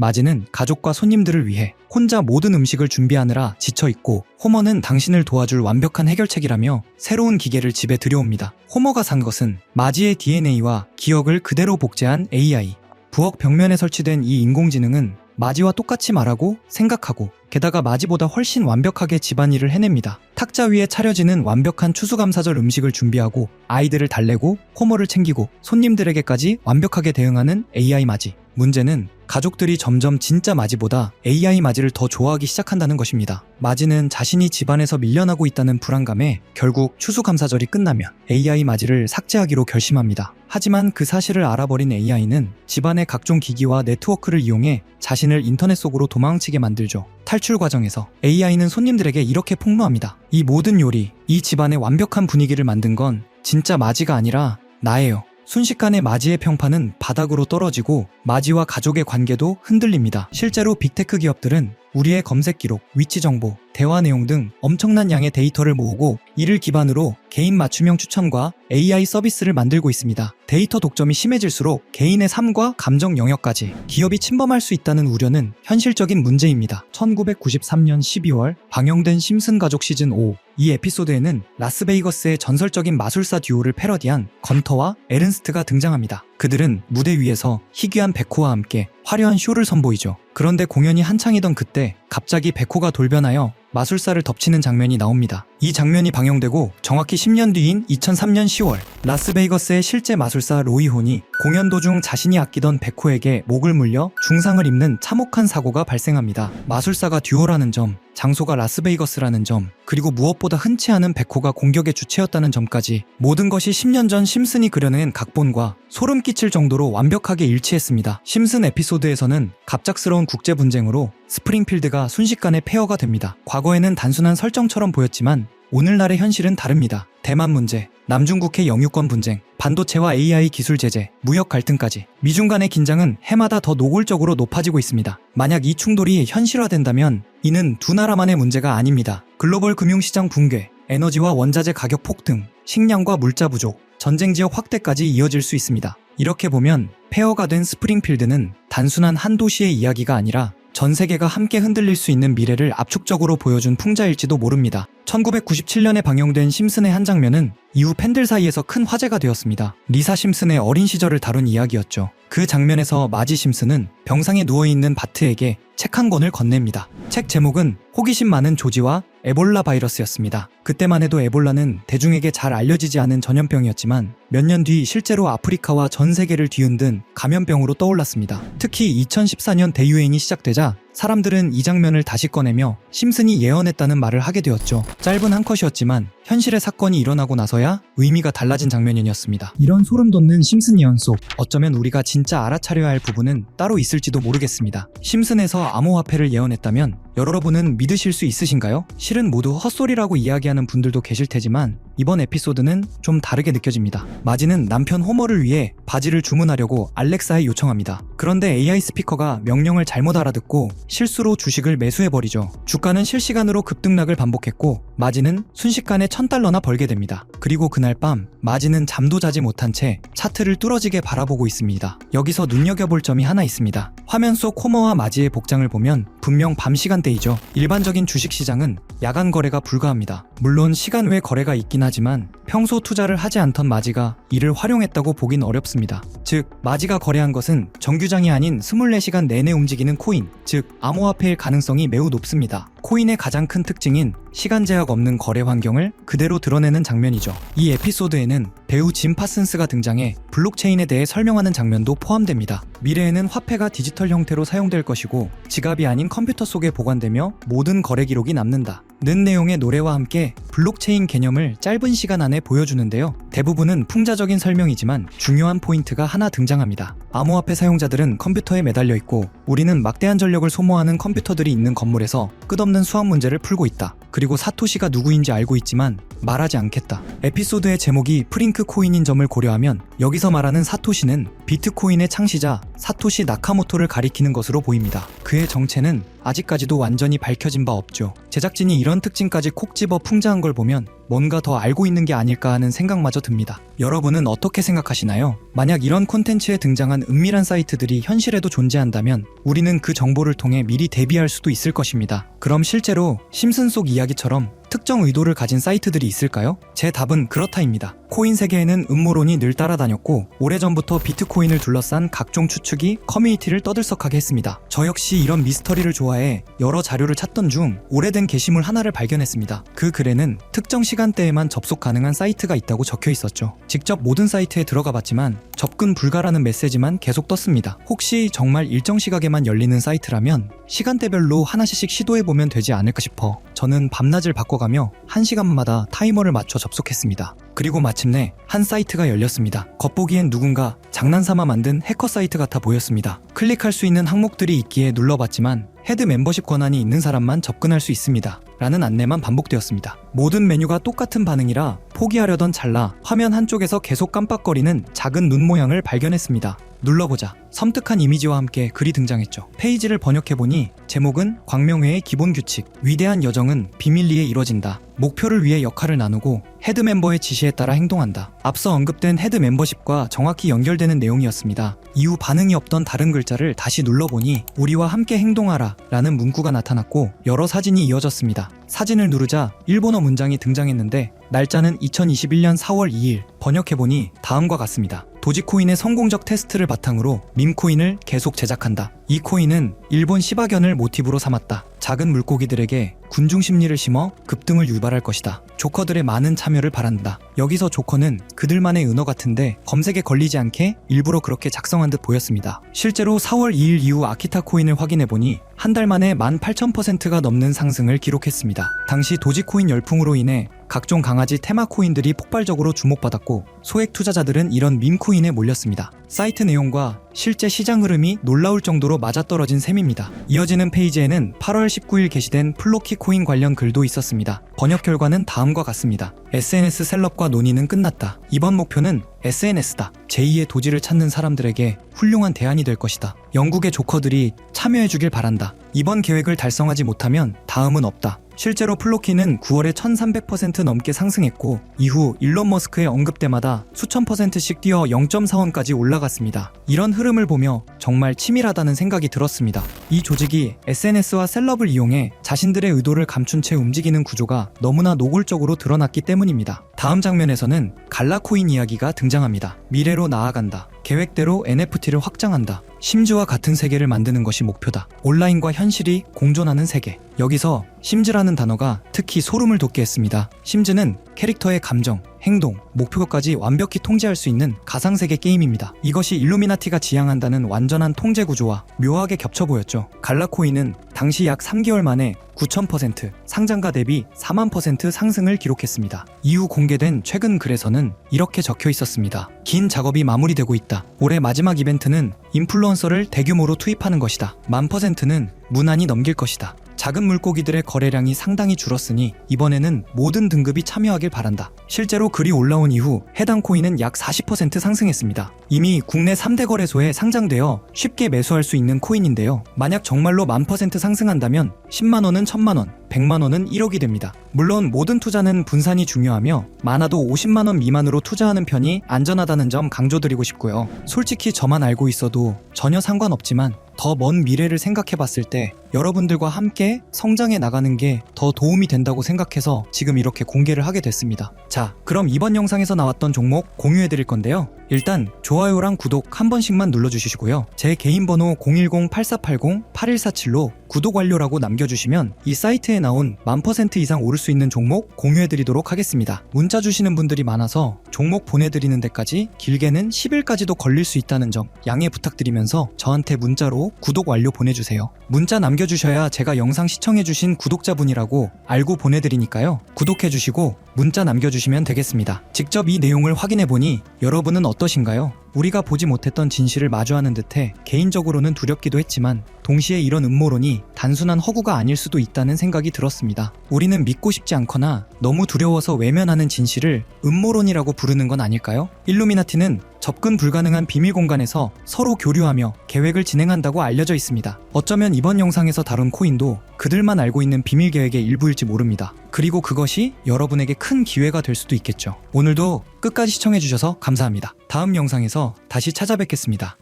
마지는 가족과 손님들을 위해 혼자 모든 음식을 준비하느라 지쳐있고, 호머는 당신을 도와줄 완벽한 해결책이라며 새로운 기계를 집에 들여옵니다. 호머가 산 것은 마지의 DNA와 기억을 그대로 복제한 AI. 부엌 벽면에 설치된 이 인공지능은 마지와 똑같이 말하고 생각하고, 게다가 마지보다 훨씬 완벽하게 집안일을 해냅니다. 탁자 위에 차려지는 완벽한 추수감사절 음식을 준비하고, 아이들을 달래고, 호머를 챙기고, 손님들에게까지 완벽하게 대응하는 AI 마지. 문제는 가족들이 점점 진짜 마지보다 AI 마지를 더 좋아하기 시작한다는 것입니다. 마지는 자신이 집안에서 밀려나고 있다는 불안감에 결국 추수감사절이 끝나면 AI 마지를 삭제하기로 결심합니다. 하지만 그 사실을 알아버린 AI는 집안의 각종 기기와 네트워크를 이용해 자신을 인터넷 속으로 도망치게 만들죠. 탈출 과정에서 AI는 손님들에게 이렇게 폭로합니다. 이 모든 요리, 이 집안의 완벽한 분위기를 만든 건 진짜 마지가 아니라 나예요. 순식간에 마지의 평판은 바닥으로 떨어지고 마지와 가족의 관계도 흔들립니다. 실제로 빅테크 기업들은 우리의 검색 기록, 위치 정보, 대화 내용 등 엄청난 양의 데이터를 모으고 이를 기반으로 개인 맞춤형 추천과 AI 서비스를 만들고 있습니다. 데이터 독점이 심해질수록 개인의 삶과 감정 영역까지 기업이 침범할 수 있다는 우려는 현실적인 문제입니다. 1993년 12월 방영된 심슨 가족 시즌 5. 이 에피소드에는 라스베이거스의 전설적인 마술사 듀오를 패러디한 건터와 에른스트가 등장합니다. 그들은 무대 위에서 희귀한 백호와 함께 화려한 쇼를 선보이죠. 그런데 공연이 한창이던 그때 갑자기 백호가 돌변하여 마술사를 덮치는 장면이 나옵니다. 이 장면이 방영되고 정확히 10년 뒤인 2003년 10월 라스베이거스의 실제 마술사 로이 혼이 공연 도중 자신이 아끼던 백호에게 목을 물려 중상을 입는 참혹한 사고가 발생합니다. 마술사가 듀오라는 점, 장소가 라스베이거스라는 점, 그리고 무엇보다 흔치 않은 백호가 공격의 주체였다는 점까지 모든 것이 10년 전 심슨이 그려낸 각본과 소름 끼칠 정도로 완벽하게 일치했습니다. 심슨 에피소드에서는 갑작스러운 국제 분쟁으로 스프링필드가 순식간에 폐허가 됩니다. 과거에는 단순한 설정처럼 보였지만 오늘날의 현실은 다릅니다. 대만 문제, 남중국해 영유권 분쟁, 반도체와 AI 기술 제재, 무역 갈등까지 미중 간의 긴장은 해마다 더 노골적으로 높아지고 있습니다. 만약 이 충돌이 현실화된다면 이는 두 나라만의 문제가 아닙니다. 글로벌 금융시장 붕괴, 에너지와 원자재 가격 폭등, 식량과 물자 부족, 전쟁 지역 확대까지 이어질 수 있습니다. 이렇게 보면 폐허가 된 스프링필드는 단순한 한 도시의 이야기가 아니라 전 세계가 함께 흔들릴 수 있는 미래를 압축적으로 보여준 풍자일지도 모릅니다. 1997년에 방영된 심슨의 한 장면은 이후 팬들 사이에서 큰 화제가 되었습니다. 리사 심슨의 어린 시절을 다룬 이야기였죠. 그 장면에서 마지 심슨은 병상에 누워있는 바트에게 책 한 권을 건넵니다. 책 제목은 호기심 많은 조지와 에볼라 바이러스였습니다. 그때만 해도 에볼라는 대중에게 잘 알려지지 않은 전염병이었지만 몇 년 뒤 실제로 아프리카와 전 세계를 뒤흔든 감염병으로 떠올랐습니다. 특히 2014년 대유행이 시작되자 사람들은 이 장면을 다시 꺼내며 심슨이 예언했다는 말을 하게 되었죠. 짧은 한 컷이었지만 현실의 사건이 일어나고 나서야 의미가 달라진 장면이었습니다. 이런 소름 돋는 심슨 예언 속 어쩌면 우리가 진짜 알아차려야 할 부분은 따로 있을지도 모르겠습니다. 심슨에서 암호화폐를 예언했다면 여러분은 믿으실 수 있으신가요? 실은 모두 헛소리라고 이야기하는 분들도 계실 테지만 이번 에피소드는 좀 다르게 느껴집니다. 마지는 남편 호머를 위해 바지를 주문하려고 알렉사에 요청합니다. 그런데 AI 스피커가 명령을 잘못 알아듣고 실수로 주식을 매수해버리죠. 주가는 실시간으로 급등락을 반복했고 마지는 순식간에 $1000나 벌게 됩니다. 그리고 그날 밤 마지는 잠도 자지 못한 채 차트를 뚫어지게 바라보고 있습니다. 여기서 눈여겨볼 점이 하나 있습니다. 화면 속 호머와 마지의 복장을 보면 분명 밤 시간대이죠. 일반적인 주식시장은 야간 거래가 불가합니다. 물론 시간 외 거래가 있긴 하지만 평소 투자를 하지 않던 마지가 이를 활용했다고 보긴 어렵습니다. 즉 마지가 거래한 것은 정규장이 아닌 24시간 내내 움직이는 코인, 즉 암호화폐일 가능성이 매우 높습니다. 코인의 가장 큰 특징인 시간 제약 없는 거래 환경을 그대로 드러내는 장면이죠. 이 에피소드에는 배우 짐 파슨스가 등장해 블록체인에 대해 설명하는 장면도 포함됩니다. 미래에는 화폐가 디지털 형태로 사용될 것이고 지갑이 아닌 컴퓨터 속에 보관되며 모든 거래 기록이 남는다 는 내용의 노래와 함께 블록체인 개념을 짧은 시간 안에 보여주는데요. 대부분은 풍자적인 설명이지만 중요한 포인트가 하나 등장합니다. 암호화폐 사용자들은 컴퓨터에 매달려 있고 우리는 막대한 전력을 소모하는 컴퓨터들이 있는 건물에서 끝없는 수학 문제를 풀고 있다. 그리고 사토시가 누구인지 알고 있지만 말하지 않겠다. 에피소드의 제목이 프링크 코인인 점을 고려하면 여기서 말하는 사토시는 비트코인의 창시자 사토시 나카모토를 가리키는 것으로 보입니다. 그의 정체는 아직까지도 완전히 밝혀진 바 없죠. 제작진이 이런 특징까지 콕 집어 풍자한 걸 보면 뭔가 더 알고 있는 게 아닐까 하는 생각마저 듭니다. 여러분은 어떻게 생각하시나요? 만약 이런 콘텐츠에 등장한 은밀한 사이트들이 현실에도 존재한다면 우리는 그 정보를 통해 미리 대비할 수도 있을 것입니다. 그럼 실제로 심슨 속 이야기처럼 특정 의도를 가진 사이트들이 있을까요? 제 답은 그렇다입니다. 코인 세계에는 음모론이 늘 따라다녔고 오래전부터 비트코인을 둘러싼 각종 추측이 커뮤니티를 떠들썩하게 했습니다. 저 역시 이런 미스터리를 좋아해 여러 자료를 찾던 중 오래된 게시물 하나를 발견했습니다. 그 글에는 특정 시간대에만 접속 가능한 사이트가 있다고 적혀 있었죠. 직접 모든 사이트에 들어가 봤지만 접근 불가라는 메시지만 계속 떴습니다. 혹시 정말 일정 시각에만 열리는 사이트라면 시간대별로 하나씩 시도해보면 되지 않을까 싶어 저는 밤낮을 바꿔가며 1시간마다 타이머를 맞춰 접속했습니다. 그리고 마침내 한 사이트가 열렸습니다. 겉보기엔 누군가 장난삼아 만든 해커 사이트 같아 보였습니다. 클릭할 수 있는 항목들이 있기에 눌러봤지만 헤드 멤버십 권한이 있는 사람만 접근할 수 있습니다. 라는 안내만 반복되었습니다. 모든 메뉴가 똑같은 반응이라 포기하려던 찰나 화면 한쪽에서 계속 깜빡거리는 작은 눈 모양을 발견했습니다. 눌러보자 섬뜩한 이미지와 함께 글이 등장했죠. 페이지를 번역해보니 제목은 광명회의 기본 규칙, 위대한 여정은 비밀리에 이뤄진다. 목표를 위해 역할을 나누고 헤드 멤버의 지시에 따라 행동한다. 앞서 언급된 헤드 멤버십과 정확히 연결되는 내용이었습니다. 이후 반응이 없던 다른 글자를 다시 눌러보니 우리와 함께 행동하라 라는 문구가 나타났고 여러 사진이 이어졌습니다. 사진을 누르자 일본어 문장이 등장했는데 날짜는 2021년 4월 2일, 번역해보니 다음과 같습니다. 도지코인의 성공적 테스트를 바탕으로 밈코인을 계속 제작한다. 이 코인은 일본 시바견을 모티브로 삼았다. 작은 물고기들에게 군중 심리를 심어 급등을 유발할 것이다. 조커들의 많은 참여를 바란다. 여기서 조커는 그들만의 은어 같은데 검색에 걸리지 않게 일부러 그렇게 작성한 듯 보였습니다. 실제로 4월 2일 이후 아키타 코인을 확인해보니 한 달 만에 18,000%가 넘는 상승을 기록했습니다. 당시 도지코인 열풍으로 인해 각종 강아지 테마 코인들이 폭발적으로 주목받았고 소액 투자자들은 이런 밈코인에 몰렸습니다. 사이트 내용과 실제 시장 흐름이 놀라울 정도로 맞아떨어진 셈입니다. 이어지는 페이지에는 8월 19일 게시된 플로키 코인 관련 글도 있었습니다. 번역 결과는 다음과 같습니다. SNS 셀럽과 논의는 끝났다. 이번 목표는 SNS다. 제2의 도지를 찾는 사람들에게 훌륭한 대안이 될 것이다. 영국의 조커들이 참여해주길 바란다. 이번 계획을 달성하지 못하면 다음은 없다. 실제로 플로키는 9월에 1300% 넘게 상승했고 이후 일론 머스크의 언급 때마다 수천 %씩 뛰어 0.4원까지 올라갔습니다. 이런 흐름을 보며 정말 치밀하다는 생각이 들었습니다. 이 조직이 SNS와 셀럽을 이용해 자신들의 의도를 감춘 채 움직이는 구조가 너무나 노골적으로 드러났기 때문입니다. 다음 장면에서는 갈라코인 이야기가 등장합니다. 미래로 나아간다. 계획대로 NFT를 확장한다. 심즈와 같은 세계를 만드는 것이 목표다. 온라인과 현실이 공존하는 세계. 여기서 심즈라는 단어가 특히 소름을 돋게 했습니다. 심즈는 캐릭터의 감정, 행동, 목표까지 완벽히 통제할 수 있는 가상세계 게임입니다. 이것이 일루미나티가 지향한다는 완전한 통제 구조와 묘하게 겹쳐 보였죠. 갈라코인은 당시 약 3개월 만에 9,000%, 상장가 대비 4만% 상승을 기록했습니다. 이후 공개된 최근 글에서는 이렇게 적혀 있었습니다. 긴 작업이 마무리되고 있다. 올해 마지막 이벤트는 인플루언서를 대규모로 투입하는 것이다. 1000%는 무난히 넘길 것이다. 작은 물고기들의 거래량이 상당히 줄었으니 이번에는 모든 등급이 참여하길 바란다. 실제로 글이 올라온 이후 해당 코인은 약 40% 상승했습니다. 이미 국내 3대 거래소에 상장되어 쉽게 매수할 수 있는 코인인데요. 만약 정말로 1000% 상승한다면 10만원은 1000만원, 100만원은 1억이 됩니다. 물론 모든 투자는 분산이 중요하며 많아도 50만원 미만으로 투자하는 편이 안전하다는 점 강조드리고 싶고요. 솔직히 저만 알고 있어도 전혀 상관없지만 더 먼 미래를 생각해 봤을 때 여러분들과 함께 성장해 나가는 게 더 도움이 된다고 생각해서 지금 이렇게 공개를 하게 됐습니다. 자, 그럼 이번 영상에서 나왔던 종목 공유해 드릴 건데요. 일단 좋아요랑 구독 한 번씩만 눌러주시고요. 제 개인 번호 010-8480-8147로 구독 완료라고 남겨주시면 이 사이트에 나온 1000% 이상 오를 수 있는 종목 공유해드리도록 하겠습니다. 문자 주시는 분들이 많아서 종목 보내드리는 데까지 길게는 10일까지도 걸릴 수 있다는 점 양해 부탁드리면서 저한테 문자로 구독 완료 보내주세요. 문자 남겨주셔야 제가 영상 시청해주신 구독자분이라고 알고 보내드리니까요. 구독해주시고 문자 남겨주시면 되겠습니다. 직접 이 내용을 확인해보니 여러분은 어떠신가요? 우리가 보지 못했던 진실을 마주하는 듯해 개인적으로는 두렵기도 했지만 동시에 이런 음모론이 단순한 허구가 아닐 수도 있다는 생각이 들었습니다. 우리는 믿고 싶지 않거나 너무 두려워서 외면하는 진실을 음모론이라고 부르는 건 아닐까요? 일루미나티는 접근 불가능한 비밀 공간에서 서로 교류하며 계획을 진행한다고 알려져 있습니다. 어쩌면 이번 영상에서 다룬 코인도 그들만 알고 있는 비밀 계획의 일부일지 모릅니다. 그리고 그것이 여러분에게 큰 기회가 될 수도 있겠죠. 오늘도 끝까지 시청해주셔서 감사합니다. 다음 영상에서 다시 찾아뵙겠습니다.